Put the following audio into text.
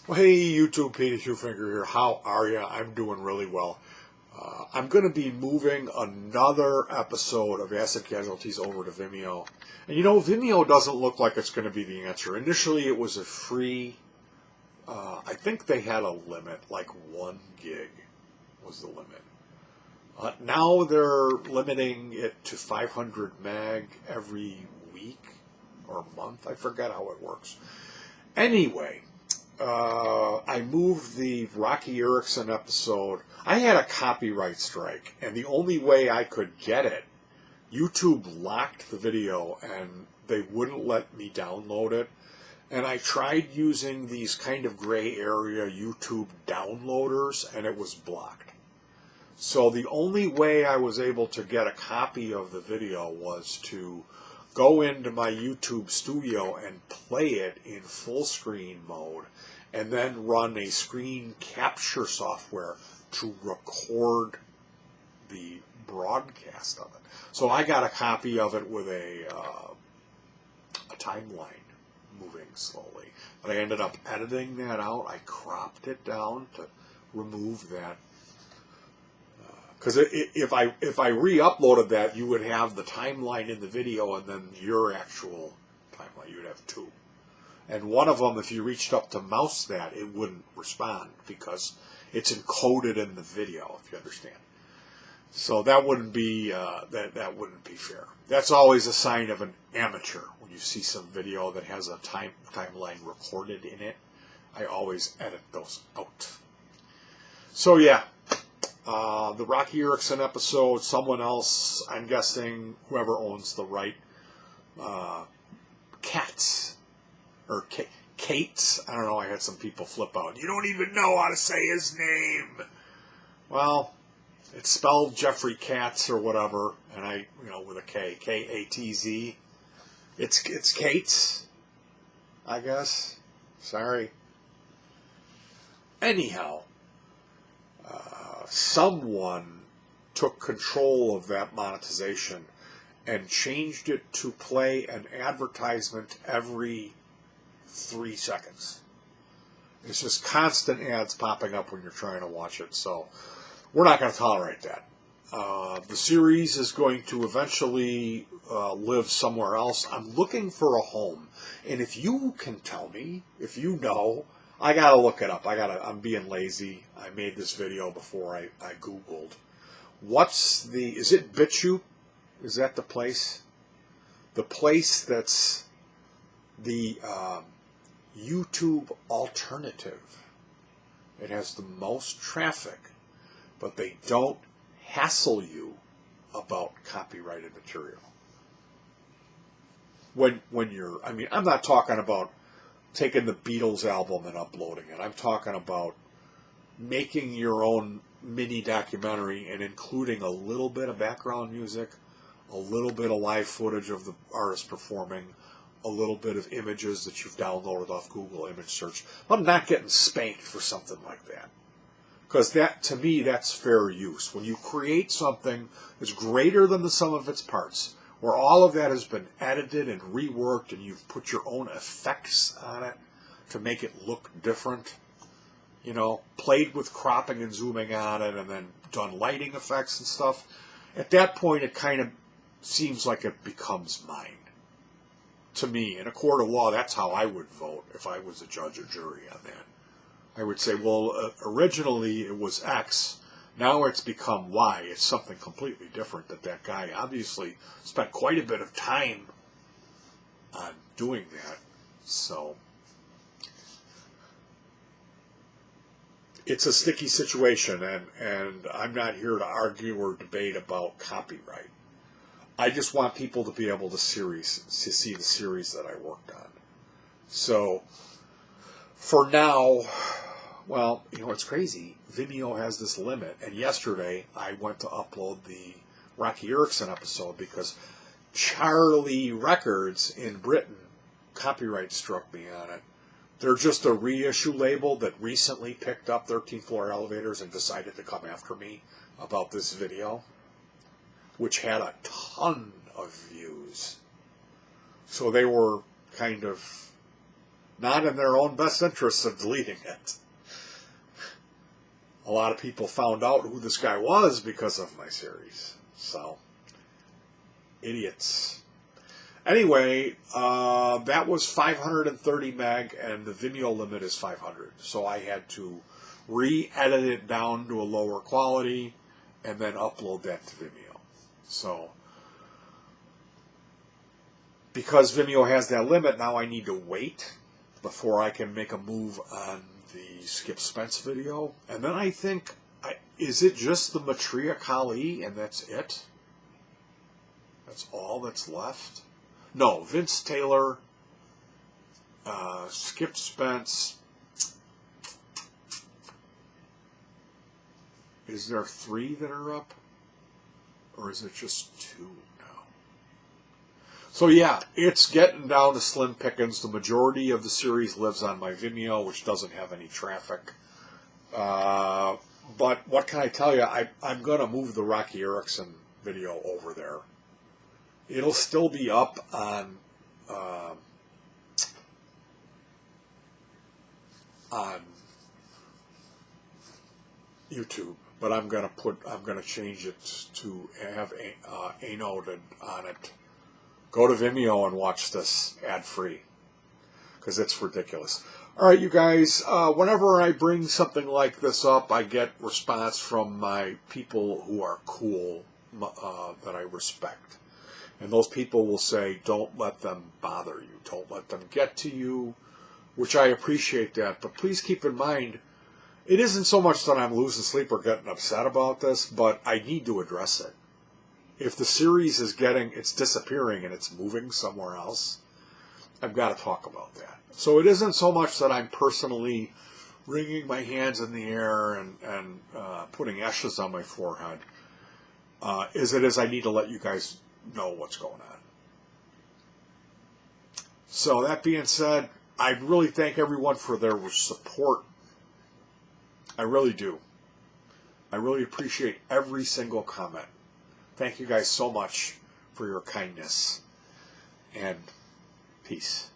Well, hey, YouTube, Peter Shoefinger here. How are you? I'm doing really well. I'm going to be moving another episode of Acid Casualties over to Vimeo. And you know, Vimeo doesn't look like it's going to be the answer. Initially, it was a free, I think they had a limit, like 1 gig was the limit. Now they're limiting it to 500 meg every week or month. I forget how it works. Anyway, I moved the Rocky Erickson episode. I had a copyright strike, and the only way I could get it, YouTube locked the video and they wouldn't let me download it. And I tried using these kind of gray area YouTube downloaders, and it was blocked. So the only way I was able to get a copy of the video was to go into my YouTube studio and play it in full screen mode, and then run a screen capture software to record the broadcast of it. So I got a copy of it with a timeline moving slowly. But I ended up editing that out. I cropped it down to remove that. Because if I re-uploaded that, you would have the timeline in the video and then your actual timeline. You would have two. And one of them, if you reached up to mouse that, it wouldn't respond because it's encoded in the video, if you understand. So that wouldn't be that wouldn't be fair. That's always a sign of an amateur when you see some video that has a timeline recorded in it. I always edit those out. So yeah, the Rocky Erickson episode. Someone else, I'm guessing, whoever owns the right, Cats. Or Kate's, I don't know, I had some people flip out. You don't even know how to say his name. Well, it's spelled Jeffrey Katz or whatever, and with a K, K-A-T-Z. It's Kate's, I guess. Sorry. Anyhow, someone took control of that monetization and changed it to play an advertisement every 3 seconds. It's just constant ads popping up when you're trying to watch it, so we're not going to tolerate that. The series is going to eventually live somewhere else. I'm looking for a home, and if you can tell me, if you know, I got to look it up. I'm being lazy. I made this video before I Googled. Is it BitChute? Is that the place? The place that's the YouTube alternative. It has the most traffic, but they don't hassle you about copyrighted material. When you're, I'm not talking about taking the Beatles album and uploading it. I'm talking about making your own mini documentary and including a little bit of background music, a little bit of live footage of the artist performing, a little bit of images that you've downloaded off Google Image Search. I'm not getting spanked for something like that. Because that, to me, that's fair use. When you create something that's greater than the sum of its parts, where all of that has been edited and reworked and you've put your own effects on it to make it look different, played with cropping and zooming on it and then done lighting effects and stuff, at that point it kind of seems like it becomes mine. To me, in a court of law, that's how I would vote if I was a judge or jury on that. I would say, well, originally it was X, now it's become Y. It's something completely different that guy obviously spent quite a bit of time on doing that. So it's a sticky situation, and I'm not here to argue or debate about copyright. I just want people to be able to see the series that I worked on. So, for now, well, it's crazy. Vimeo has this limit, and yesterday I went to upload the Rocky Erickson episode because Charlie Records in Britain copyright struck me on it. They're just a reissue label that recently picked up 13th Floor Elevators and decided to come after me about this video, which had a ton of views. So they were kind of not in their own best interests of deleting it. A lot of people found out who this guy was because of my series. So, idiots. Anyway, that was 530 meg, and the Vimeo limit is 500. So I had to re-edit it down to a lower quality and then upload that to Vimeo. So, because Vimeo has that limit, now I need to wait before I can make a move on the Skip Spence video. And then I think, is it just the Matria Kali and that's it? That's all that's left? No, Vince Taylor, Skip Spence. Is there 3 that are up? Or is it just 2 now? So yeah, it's getting down to slim pickings. The majority of the series lives on my Vimeo, which doesn't have any traffic. But what can I tell you? I'm going to move the Rocky Erickson video over there. It'll still be up on YouTube, but I'm gonna change it to have annotated on it. Go to Vimeo and watch this ad free because it's ridiculous. All right, you guys. Whenever I bring something like this up, I get response from my people who are cool that I respect. And those people will say, don't let them bother you. Don't let them get to you, which I appreciate that. But please keep in mind, it isn't so much that I'm losing sleep or getting upset about this, but I need to address it. If the series is it's disappearing and it's moving somewhere else, I've got to talk about that. So it isn't so much that I'm personally wringing my hands in the air and putting ashes on my forehead, as it is I need to let you guys know what's going on. So that being said, I really thank everyone for their support. I really do. I really appreciate every single comment. Thank you guys so much for your kindness, and peace.